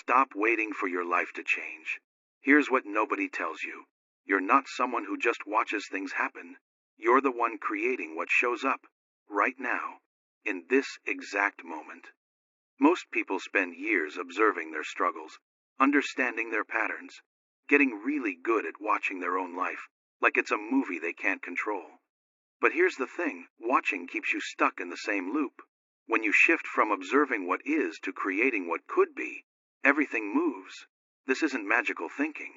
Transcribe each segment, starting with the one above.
Stop waiting for your life to change. Here's what nobody tells you. You're not someone who just watches things happen. You're the one creating what shows up, right now, in this exact moment. Most people spend years observing their struggles, understanding their patterns, getting really good at watching their own life, like it's a movie they can't control. But here's the thing, watching keeps you stuck in the same loop. When you shift from observing what is to creating what could be, everything moves. This isn't magical thinking.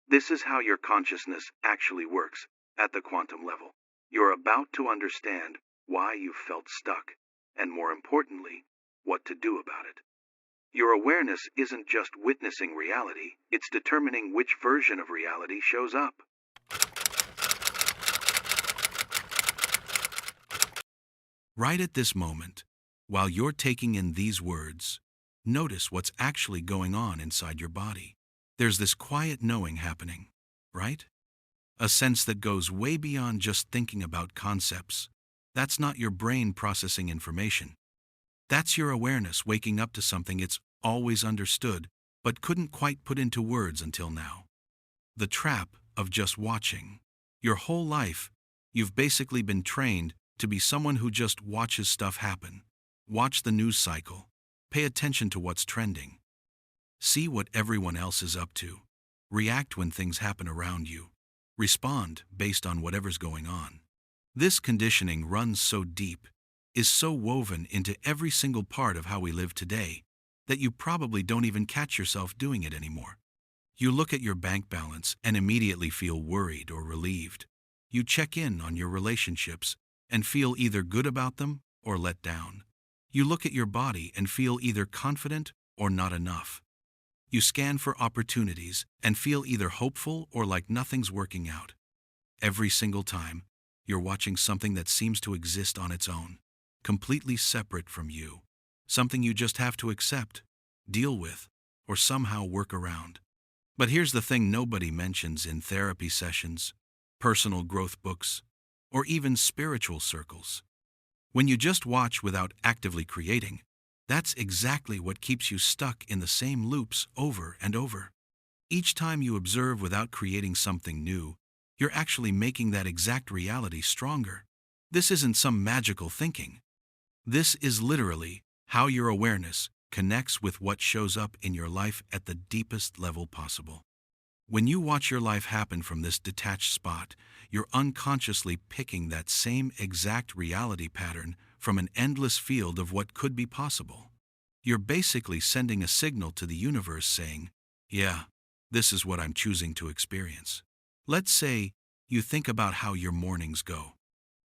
This is how your consciousness actually works, at the quantum level. You're about to understand why you felt stuck, and more importantly, what to do about it. Your awareness isn't just witnessing reality, it's determining which version of reality shows up. Right at this moment, while you're taking in these words, notice what's actually going on inside your body. There's this quiet knowing happening, right? A sense that goes way beyond just thinking about concepts. That's not your brain processing information. That's your awareness waking up to something it's always understood, but couldn't quite put into words until now. The trap of just watching. Your whole life, you've basically been trained to be someone who just watches stuff happen. Watch the news cycle. Pay attention to what's trending. See what everyone else is up to. React when things happen around you. Respond based on whatever's going on. This conditioning runs so deep, is so woven into every single part of how we live today, that you probably don't even catch yourself doing it anymore. You look at your bank balance and immediately feel worried or relieved. You check in on your relationships and feel either good about them or let down. You look at your body and feel either confident or not enough. You scan for opportunities and feel either hopeful or like nothing's working out. Every single time, you're watching something that seems to exist on its own, completely separate from you. Something you just have to accept, deal with, or somehow work around. But here's the thing nobody mentions in therapy sessions, personal growth books, or even spiritual circles. When you just watch without actively creating, that's exactly what keeps you stuck in the same loops over and over. Each time you observe without creating something new, you're actually making that exact reality stronger. This isn't some magical thinking. This is literally how your awareness connects with what shows up in your life at the deepest level possible. When you watch your life happen from this detached spot, you're unconsciously picking that same exact reality pattern from an endless field of what could be possible. You're basically sending a signal to the universe saying, yeah, this is what I'm choosing to experience. Let's say you think about how your mornings go.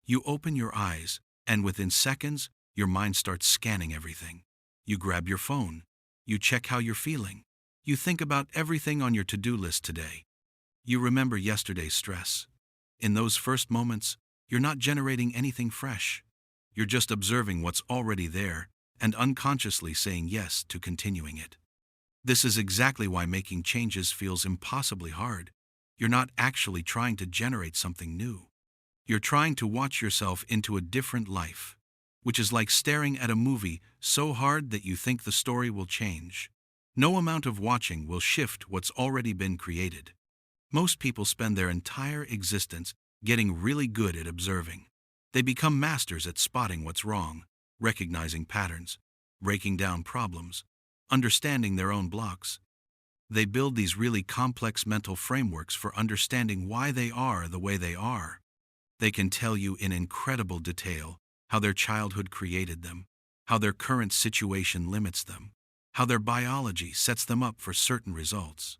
You open your eyes, and within seconds, your mind starts scanning everything. You grab your phone. You check how you're feeling. You think about everything on your to-do list today. You remember yesterday's stress. In those first moments, you're not generating anything fresh. You're just observing what's already there and unconsciously saying yes to continuing it. This is exactly why making changes feels impossibly hard. You're not actually trying to generate something new. You're trying to watch yourself into a different life, which is like staring at a movie so hard that you think the story will change. No amount of watching will shift what's already been created. Most people spend their entire existence getting really good at observing. They become masters at spotting what's wrong, recognizing patterns, breaking down problems, understanding their own blocks. They build these really complex mental frameworks for understanding why they are the way they are. They can tell you in incredible detail how their childhood created them, how their current situation limits them, how their biology sets them up for certain results.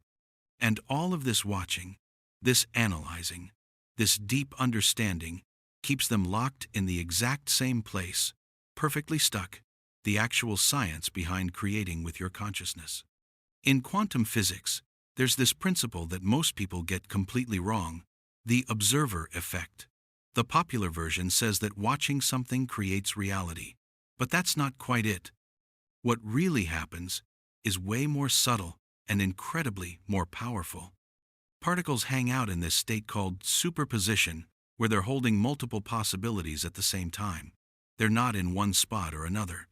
And all of this watching, this analyzing, this deep understanding keeps them locked in the exact same place, perfectly stuck, the actual science behind creating with your consciousness. In quantum physics, there's this principle that most people get completely wrong, the observer effect. The popular version says that watching something creates reality, but that's not quite it. What really happens is way more subtle and incredibly more powerful. Particles hang out in this state called superposition, where they're holding multiple possibilities at the same time. They're not in one spot or another.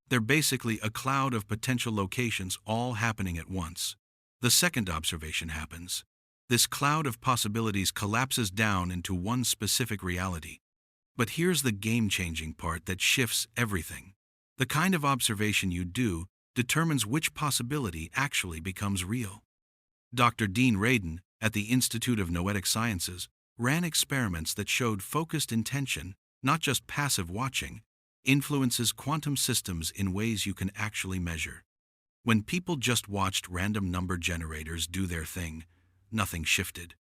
They're basically a cloud of potential locations all happening at once. The second observation happens. This cloud of possibilities collapses down into one specific reality. But here's the game-changing part that shifts everything. The kind of observation you do determines which possibility actually becomes real. Dr. Dean Radin, at the Institute of Noetic Sciences, ran experiments that showed focused intention, not just passive watching, influences quantum systems in ways you can actually measure. When people just watched random number generators do their thing, nothing shifted.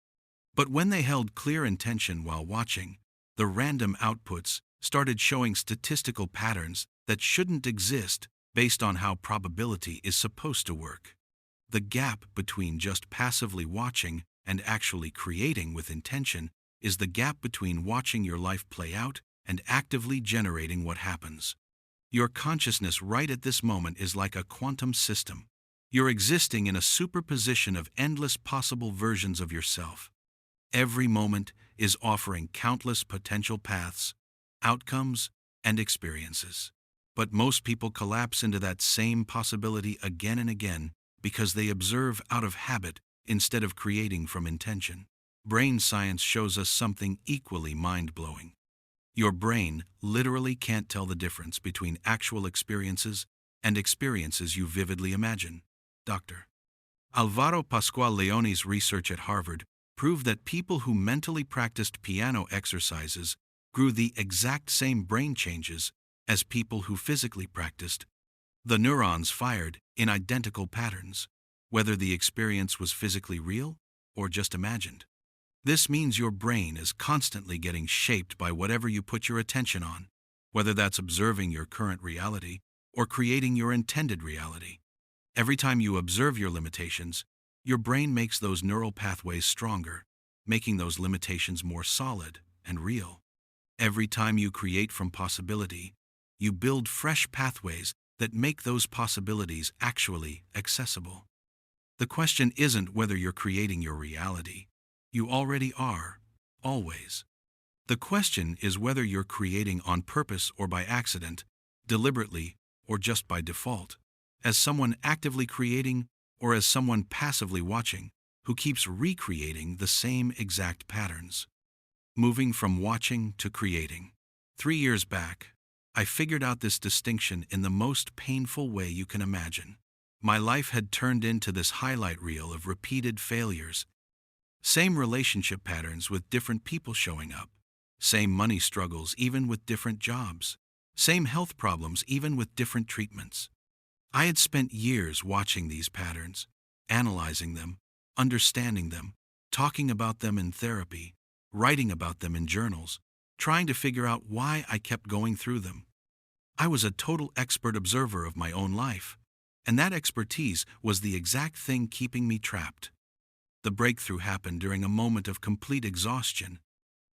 But when they held clear intention while watching, the random outputs started showing statistical patterns that shouldn't exist based on how probability is supposed to work. The gap between just passively watching and actually creating with intention is the gap between watching your life play out and actively generating what happens. Your consciousness right at this moment is like a quantum system. You're existing in a superposition of endless possible versions of yourself. Every moment is offering countless potential paths, outcomes, and experiences. But most people collapse into that same possibility again and again because they observe out of habit instead of creating from intention. Brain science shows us something equally mind-blowing. Your brain literally can't tell the difference between actual experiences and experiences you vividly imagine. Dr. Alvaro Pascual Leone's research at Harvard proved that people who mentally practiced piano exercises grew the exact same brain changes as people who physically practiced. The neurons fired in identical patterns, whether the experience was physically real or just imagined. This means your brain is constantly getting shaped by whatever you put your attention on, whether that's observing your current reality or creating your intended reality. Every time you observe your limitations, your brain makes those neural pathways stronger, making those limitations more solid and real. Every time you create from possibility, you build fresh pathways that make those possibilities actually accessible. The question isn't whether you're creating your reality. You already are, always. The question is whether you're creating on purpose or by accident, deliberately or just by default, as someone actively creating or as someone passively watching who keeps recreating the same exact patterns. Moving from watching to creating. 3 years back, I figured out this distinction in the most painful way you can imagine. My life had turned into this highlight reel of repeated failures. Same relationship patterns with different people showing up. Same money struggles even with different jobs. Same health problems even with different treatments. I had spent years watching these patterns, analyzing them, understanding them, talking about them in therapy, writing about them in journals, trying to figure out why I kept going through them. I was a total expert observer of my own life, and that expertise was the exact thing keeping me trapped. The breakthrough happened during a moment of complete exhaustion.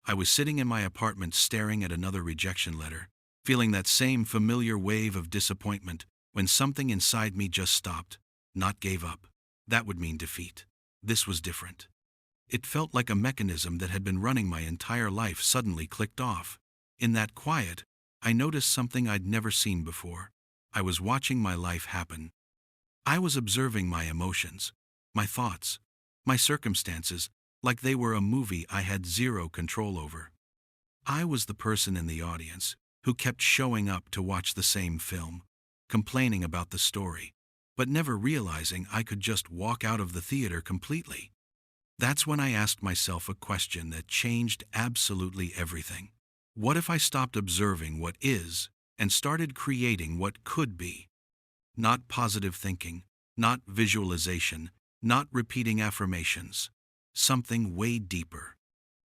I was sitting in my apartment staring at another rejection letter, feeling that same familiar wave of disappointment when something inside me just stopped, not gave up. That would mean defeat. This was different. It felt like a mechanism that had been running my entire life suddenly clicked off. In that quiet, I noticed something I'd never seen before. I was watching my life happen. I was observing my emotions, my thoughts, my circumstances, like they were a movie I had zero control over. I was the person in the audience who kept showing up to watch the same film, complaining about the story, but never realizing I could just walk out of the theater completely. That's when I asked myself a question that changed absolutely everything. What if I stopped observing what is and started creating what could be? Not positive thinking, not visualization, not repeating affirmations. Something way deeper.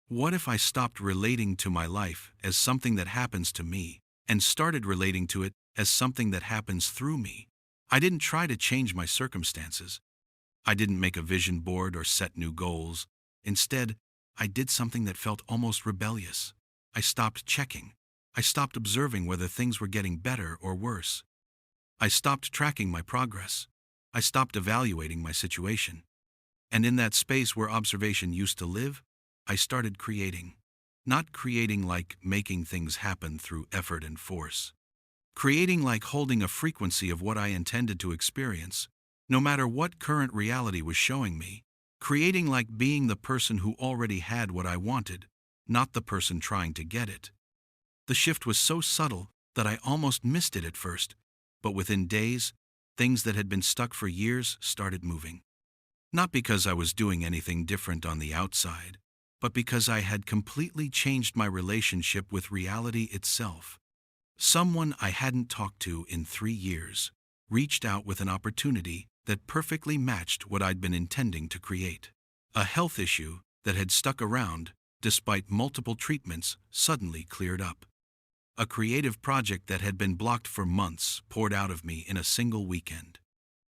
What if I stopped relating to my life as something that happens to me and started relating to it as something that happens through me? I didn't try to change my circumstances. I didn't make a vision board or set new goals. Instead, I did something that felt almost rebellious. I stopped checking. I stopped observing whether things were getting better or worse. I stopped tracking my progress. I stopped evaluating my situation. And in that space where observation used to live, I started creating. Not creating like making things happen through effort and force, Creating like holding a frequency of what I intended to experience, no matter what current reality was showing me. Creating like being the person who already had what I wanted, not the person trying to get it. The shift was so subtle that I almost missed it at first, but within days, things that had been stuck for years started moving. Not because I was doing anything different on the outside, but because I had completely changed my relationship with reality itself. Someone I hadn't talked to in 3 years reached out with an opportunity that perfectly matched what I'd been intending to create. A health issue that had stuck around despite multiple treatments suddenly cleared up. A creative project that had been blocked for months poured out of me in a single weekend.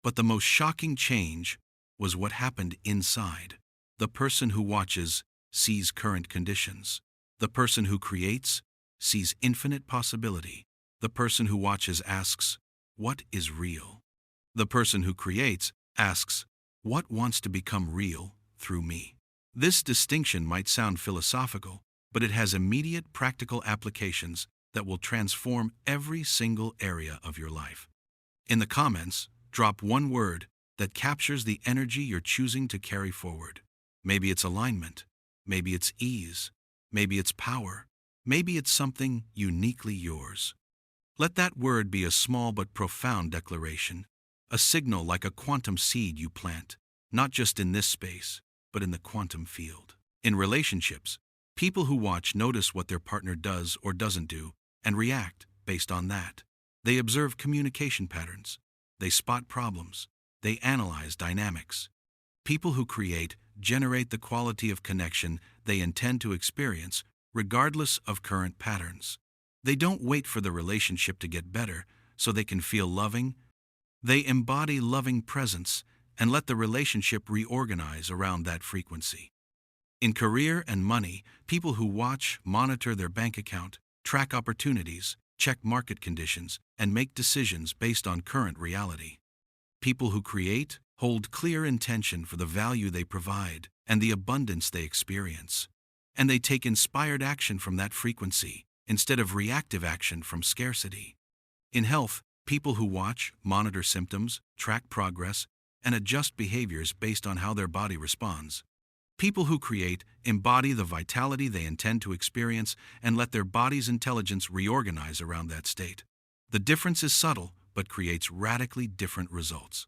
But the most shocking change was what happened inside. The person who watches sees current conditions. The person who creates sees infinite possibility. The person who watches asks, "What is real?" The person who creates asks, "What wants to become real through me?" This distinction might sound philosophical, but it has immediate practical applications that will transform every single area of your life. In the comments, drop one word that captures the energy you're choosing to carry forward. Maybe it's alignment, maybe it's ease, maybe it's power, maybe it's something uniquely yours. Let that word be a small but profound declaration, a signal like a quantum seed you plant, not just in this space, but in the quantum field. In relationships, people who watch notice what their partner does or doesn't do and react based on that. They observe communication patterns. They spot problems. They analyze dynamics. People who create generate the quality of connection they intend to experience, regardless of current patterns. They don't wait for the relationship to get better so they can feel loving. They embody loving presence and let the relationship reorganize around that frequency. In career and money, people who watch monitor their bank account, track opportunities, check market conditions, and make decisions based on current reality. People who create hold clear intention for the value they provide and the abundance they experience. And they take inspired action from that frequency instead of reactive action from scarcity. In health, people who watch monitor symptoms, track progress, and adjust behaviors based on how their body responds. People who create embody the vitality they intend to experience and let their body's intelligence reorganize around that state. The difference is subtle, but creates radically different results.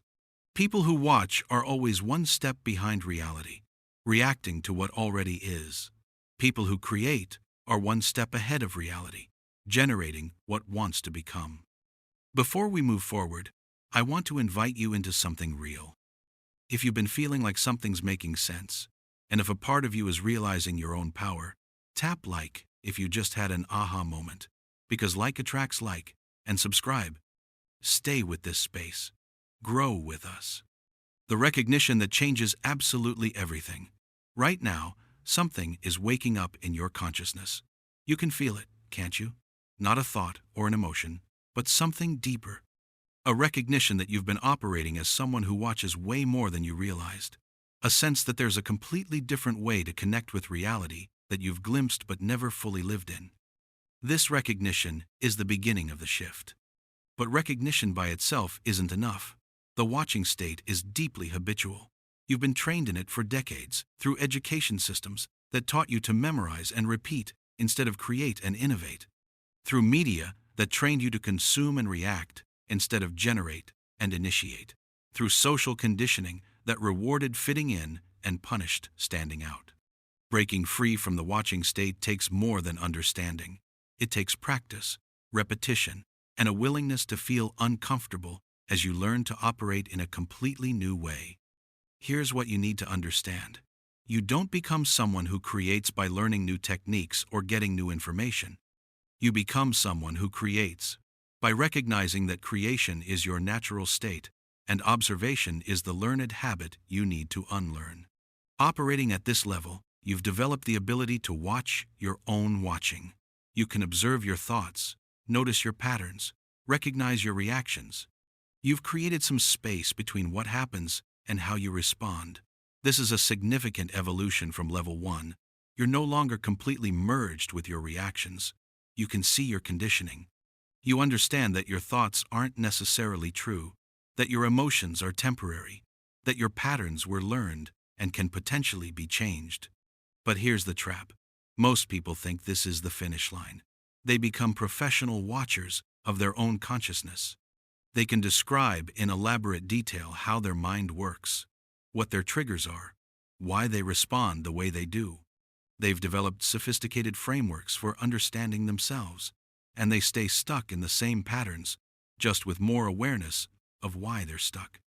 People who watch are always one step behind reality, reacting to what already is. People who create are one step ahead of reality, generating what wants to become. Before we move forward, I want to invite you into something real. If you've been feeling like something's making sense, and if a part of you is realizing your own power, tap like if you just had an aha moment, because like attracts like, and subscribe. Stay with this space. Grow with us. The recognition that changes absolutely everything. Right now, something is waking up in your consciousness. You can feel it, can't you? Not a thought or an emotion, but something deeper. A recognition that you've been operating as someone who watches way more than you realized. A sense that there's a completely different way to connect with reality that you've glimpsed but never fully lived in. This recognition is the beginning of the shift. But recognition by itself isn't enough. The watching state is deeply habitual. You've been trained in it for decades through education systems that taught you to memorize and repeat instead of create and innovate. Through media that trained you to consume and react instead of generate and initiate. Through social conditioning that rewarded fitting in and punished standing out. Breaking free from the watching state takes more than understanding. It takes practice, repetition, and a willingness to feel uncomfortable as you learn to operate in a completely new way. Here's what you need to understand. You don't become someone who creates by learning new techniques or getting new information. You become someone who creates by recognizing that creation is your natural state and observation is the learned habit you need to unlearn. Operating at this level, you've developed the ability to watch your own watching. You can observe your thoughts, notice your patterns, recognize your reactions. You've created some space between what happens and how you respond. This is a significant evolution from level 1. You're no longer completely merged with your reactions. You can see your conditioning. You understand that your thoughts aren't necessarily true, that your emotions are temporary, that your patterns were learned and can potentially be changed. But here's the trap. Most people think this is the finish line. They become professional watchers of their own consciousness. They can describe in elaborate detail how their mind works, what their triggers are, why they respond the way they do. They've developed sophisticated frameworks for understanding themselves, and they stay stuck in the same patterns, just with more awareness of why they're stuck.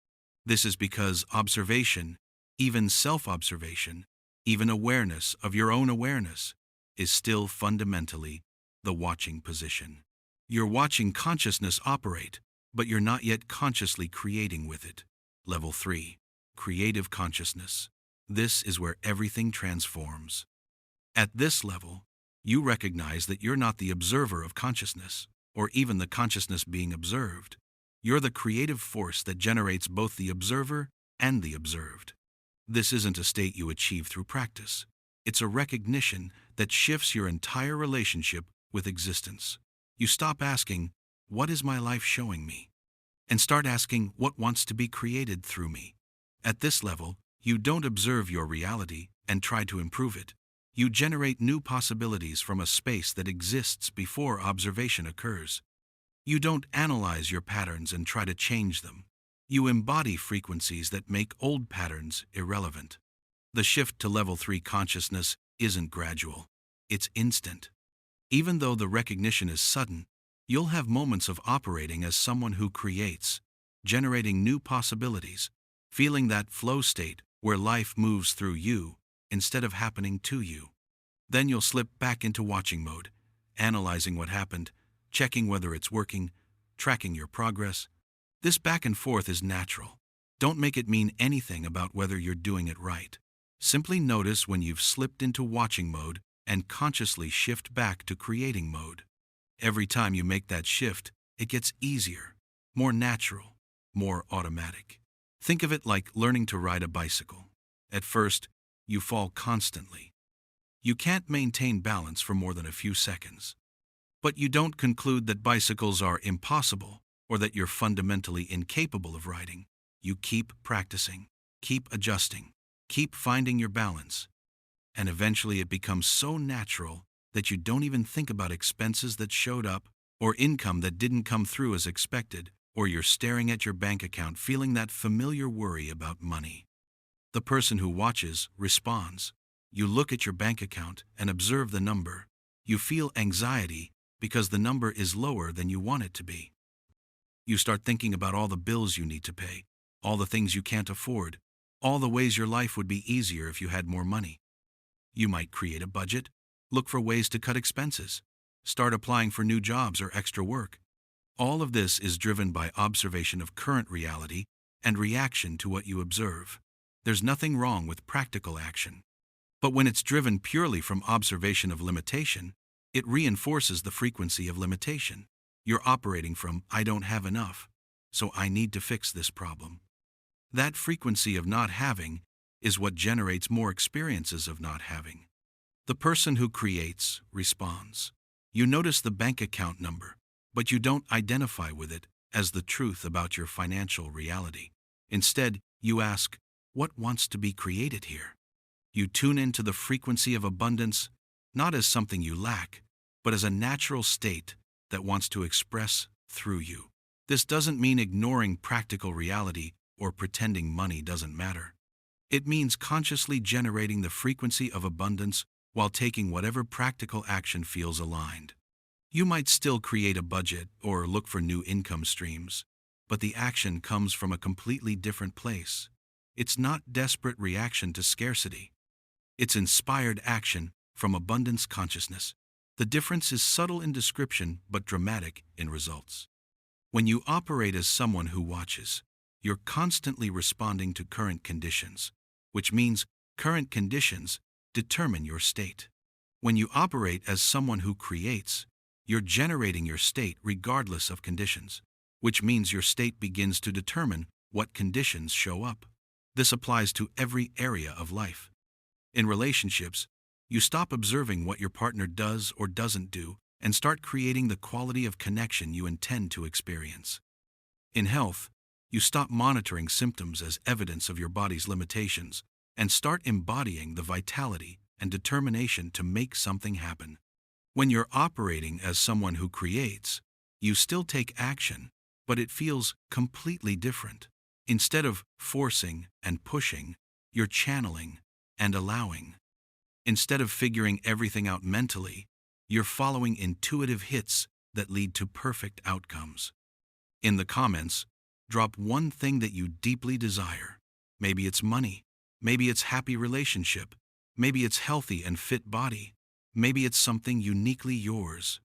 This is because observation, even self-observation, even awareness of your own awareness, is still fundamentally the watching position. You're watching consciousness operate, but you're not yet consciously creating with it. Level 3. Creative consciousness. This is where everything transforms. At this level, you recognize that you're not the observer of consciousness, or even the consciousness being observed. You're the creative force that generates both the observer and the observed. This isn't a state you achieve through practice. It's a recognition that shifts your entire relationship with existence. You stop asking, "What is my life showing me?" and start asking, "What wants to be created through me?" At this level, you don't observe your reality and try to improve it. You generate new possibilities from a space that exists before observation occurs. You don't analyze your patterns and try to change them. You embody frequencies that make old patterns irrelevant. The shift to level 3 consciousness isn't gradual. It's instant. Even though the recognition is sudden, you'll have moments of operating as someone who creates, generating new possibilities, feeling that flow state where life moves through you instead of happening to you. Then you'll slip back into watching mode, analyzing what happened, checking whether it's working, tracking your progress. This back and forth is natural. Don't make it mean anything about whether you're doing it right. Simply notice when you've slipped into watching mode and consciously shift back to creating mode. Every time you make that shift, it gets easier, more natural, more automatic. Think of it like learning to ride a bicycle. At first, you fall constantly. You can't maintain balance for more than a few seconds. But you don't conclude that bicycles are impossible or that you're fundamentally incapable of riding. You keep practicing, keep adjusting, keep finding your balance. And eventually it becomes so natural that you don't even think about expenses that showed up or income that didn't come through as expected, or you're staring at your bank account feeling that familiar worry about money. The person who watches responds. You look at your bank account and observe the number. You feel anxiety because the number is lower than you want it to be. You start thinking about all the bills you need to pay, all the things you can't afford, all the ways your life would be easier if you had more money. You might create a budget, look for ways to cut expenses, start applying for new jobs or extra work. All of this is driven by observation of current reality and reaction to what you observe. There's nothing wrong with practical action. But when it's driven purely from observation of limitation, it reinforces the frequency of limitation. You're operating from, "I don't have enough, so I need to fix this problem." That frequency of not having is what generates more experiences of not having. The person who creates responds. You notice the bank account number, but you don't identify with it as the truth about your financial reality. Instead, you ask, "What wants to be created here?" You tune into the frequency of abundance, not as something you lack, but as a natural state that wants to express through you. This doesn't mean ignoring practical reality or pretending money doesn't matter. It means consciously generating the frequency of abundance while taking whatever practical action feels aligned. You might still create a budget or look for new income streams, but the action comes from a completely different place. It's not desperate reaction to scarcity. It's inspired action from abundance consciousness. The difference is subtle in description but dramatic in results. When you operate as someone who watches, you're constantly responding to current conditions, which means current conditions determine your state. When you operate as someone who creates, you're generating your state regardless of conditions, which means your state begins to determine what conditions show up. This applies to every area of life. In relationships, you stop observing what your partner does or doesn't do and start creating the quality of connection you intend to experience. In health, you stop monitoring symptoms as evidence of your body's limitations and start embodying the vitality and determination to make something happen. When you're operating as someone who creates, you still take action, but it feels completely different. Instead of forcing and pushing, you're channeling and allowing. Instead of figuring everything out mentally, you're following intuitive hits that lead to perfect outcomes. In the comments, drop one thing that you deeply desire. Maybe it's money. Maybe it's happy relationship. Maybe it's healthy and fit body. Maybe it's something uniquely yours.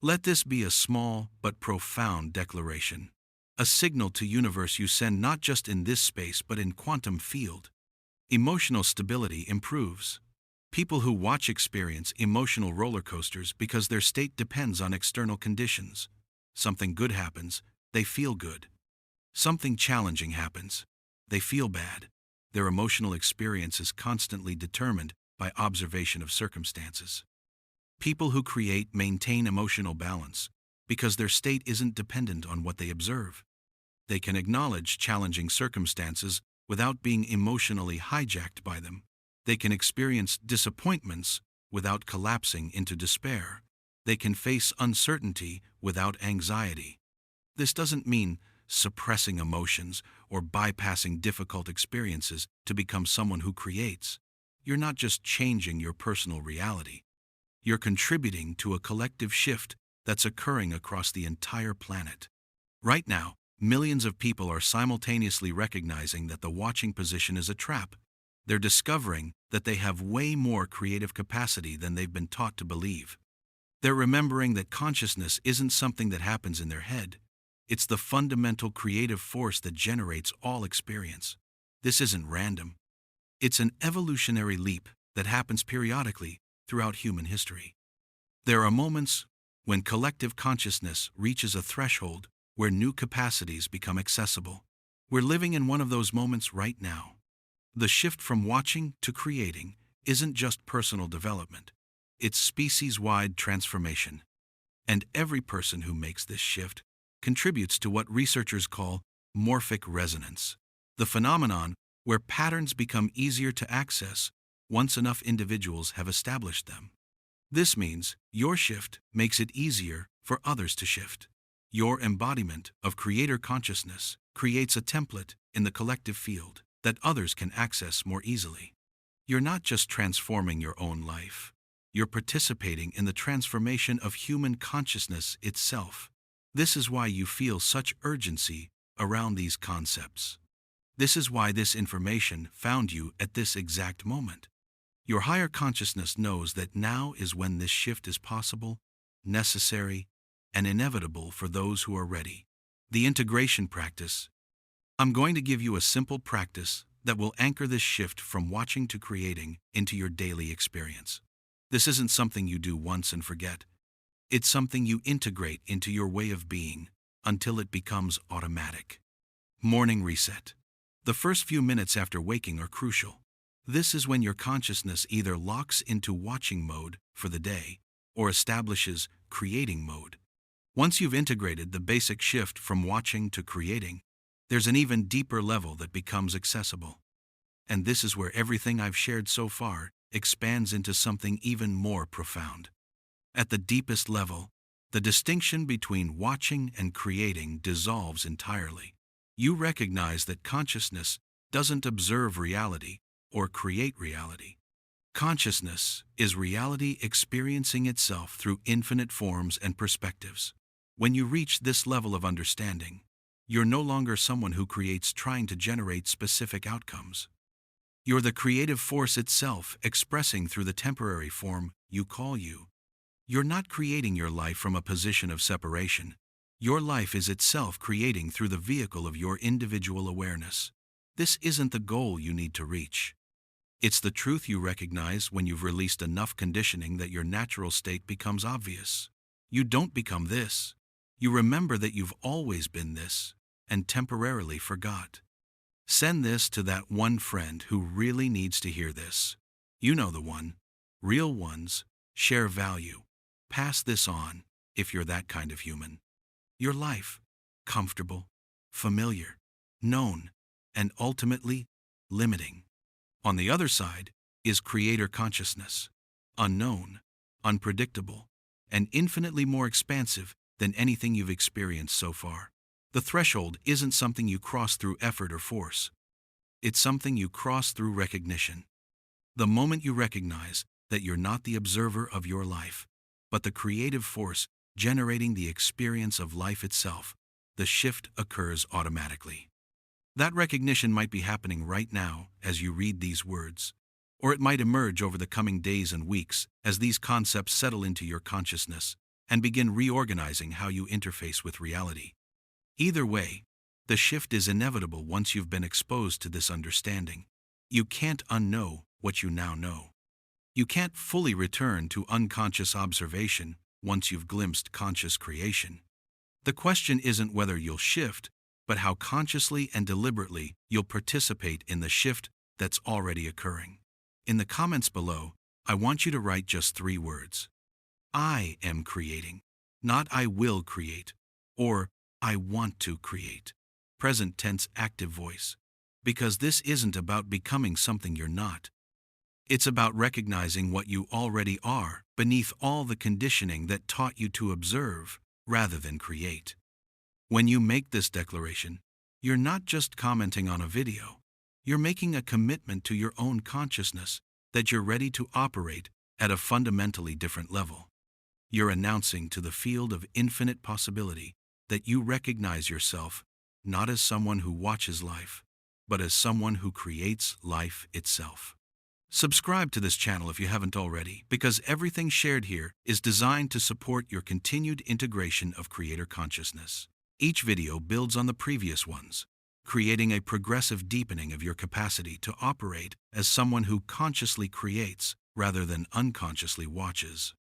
Let this be a small but profound declaration. A signal to universe you send not just in this space but in quantum field. Emotional stability improves. People who watch experience emotional roller coasters because their state depends on external conditions. Something good happens, they feel good. Something challenging happens, they feel bad. Their emotional experience is constantly determined by observation of circumstances. People who create maintain emotional balance because their state isn't dependent on what they observe. They can acknowledge challenging circumstances without being emotionally hijacked by them. They can experience disappointments without collapsing into despair. They can face uncertainty without anxiety. This doesn't mean suppressing emotions or bypassing difficult experiences to become someone who creates. You're not just changing your personal reality. You're contributing to a collective shift that's occurring across the entire planet. Right now, millions of people are simultaneously recognizing that the watching position is a trap. They're discovering that they have way more creative capacity than they've been taught to believe. They're remembering that consciousness isn't something that happens in their head. It's the fundamental creative force that generates all experience. This isn't random. It's an evolutionary leap that happens periodically throughout human history. There are moments when collective consciousness reaches a threshold where new capacities become accessible. We're living in one of those moments right now. The shift from watching to creating isn't just personal development. It's species-wide transformation. And every person who makes this shift contributes to what researchers call morphic resonance, the phenomenon where patterns become easier to access once enough individuals have established them. This means your shift makes it easier for others to shift. Your embodiment of creator consciousness creates a template in the collective field that others can access more easily. You're not just transforming your own life. You're participating in the transformation of human consciousness itself. This is why you feel such urgency around these concepts. This is why this information found you at this exact moment. Your higher consciousness knows that now is when this shift is possible, necessary, and inevitable for those who are ready. The integration practice. I'm going to give you a simple practice that will anchor this shift from watching to creating into your daily experience. This isn't something you do once and forget. It's something you integrate into your way of being until it becomes automatic. Morning reset. The first few minutes after waking are crucial. This is when your consciousness either locks into watching mode for the day or establishes creating mode. Once you've integrated the basic shift from watching to creating, there's an even deeper level that becomes accessible. And this is where everything I've shared so far expands into something even more profound. At the deepest level, the distinction between watching and creating dissolves entirely. You recognize that consciousness doesn't observe reality or create reality. Consciousness is reality experiencing itself through infinite forms and perspectives. When you reach this level of understanding, you're no longer someone who creates trying to generate specific outcomes. You're the creative force itself expressing through the temporary form you call you. You're not creating your life from a position of separation. Your life is itself creating through the vehicle of your individual awareness. This isn't the goal you need to reach. It's the truth you recognize when you've released enough conditioning that your natural state becomes obvious. You don't become this. You remember that you've always been this and temporarily forgot. Send this to that one friend who really needs to hear this. You know the one. Real ones share value. Pass this on, if you're that kind of human. Your life, comfortable, familiar, known, and ultimately limiting. On the other side is creator consciousness, unknown, unpredictable, and infinitely more expansive than anything you've experienced so far. The threshold isn't something you cross through effort or force. It's something you cross through recognition. The moment you recognize that you're not the observer of your life, but the creative force generating the experience of life itself, the shift occurs automatically. That recognition might be happening right now as you read these words, or it might emerge over the coming days and weeks as these concepts settle into your consciousness and begin reorganizing how you interface with reality. Either way, the shift is inevitable once you've been exposed to this understanding. You can't unknow what you now know. You can't fully return to unconscious observation once you've glimpsed conscious creation. The question isn't whether you'll shift, but how consciously and deliberately you'll participate in the shift that's already occurring. In the comments below, I want you to write just 3 words. I am creating, not I will create, or I want to create. Present tense active voice. Because this isn't about becoming something you're not. It's about recognizing what you already are beneath all the conditioning that taught you to observe rather than create. When you make this declaration, you're not just commenting on a video. You're making a commitment to your own consciousness that you're ready to operate at a fundamentally different level. You're announcing to the field of infinite possibility that you recognize yourself not as someone who watches life, but as someone who creates life itself. Subscribe to this channel if you haven't already, because everything shared here is designed to support your continued integration of creator consciousness. Each video builds on the previous ones, creating a progressive deepening of your capacity to operate as someone who consciously creates rather than unconsciously watches.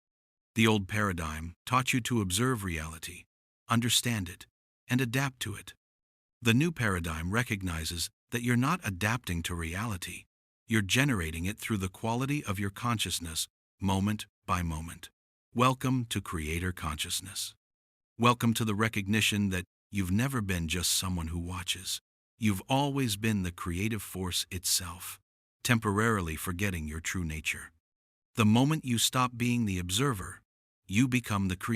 The old paradigm taught you to observe reality, understand it, and adapt to it. The new paradigm recognizes that you're not adapting to reality. You're generating it through the quality of your consciousness, moment by moment. Welcome to Creator Consciousness. Welcome to the recognition that you've never been just someone who watches. You've always been the creative force itself, temporarily forgetting your true nature. The moment you stop being the observer, you become the creator.